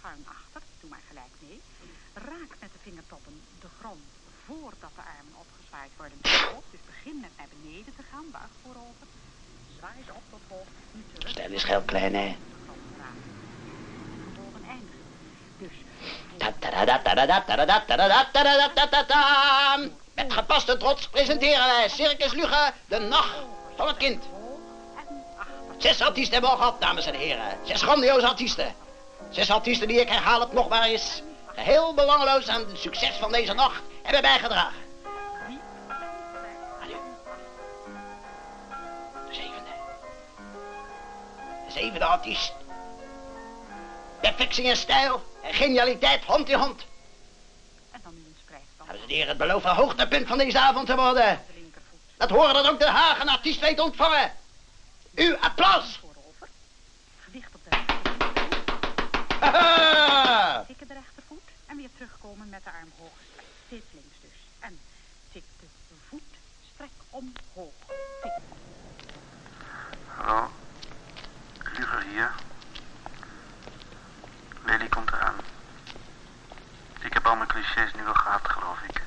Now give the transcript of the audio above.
schuin achter, doe maar gelijk mee. Raak met de vingertoppen de grond voordat de armen opgezwaaid worden naar het hoofd. Dus begin met naar beneden te gaan, buig voorover. Zwaai ze op tot hoofd, nu terug. Stel is heel klein, hè. Vervolgen eindigen. Dus... Met gepaste trots presenteren wij Circus Luge, de nacht van het kind. 6 artiesten hebben we al gehad, dames en heren. 6 grandioze artiesten. 6 artiesten die, ik herhaal het nog maar eens, geheel belangeloos aan het succes van deze nacht hebben bijgedragen. En nu, de zevende. De zevende artiest. Perfectie en stijl en genialiteit hand in hand. En dan nu een sprijsstand. Dames en heren, het beloofde hoogtepunt van deze avond te worden. Dat horen dat ook de Haag een artiest weet ontvangen. Uw applaus. Voorover. Gewicht op de rechtervoet. Tikken de rechtervoet. En weer terugkomen met de arm hoog gestrekt. Steeds links dus. En tik de voet. Strek omhoog. Tik. Hallo. Luger hier. Lely komt eraan. Ik heb al mijn clichés nu al gehad, geloof ik.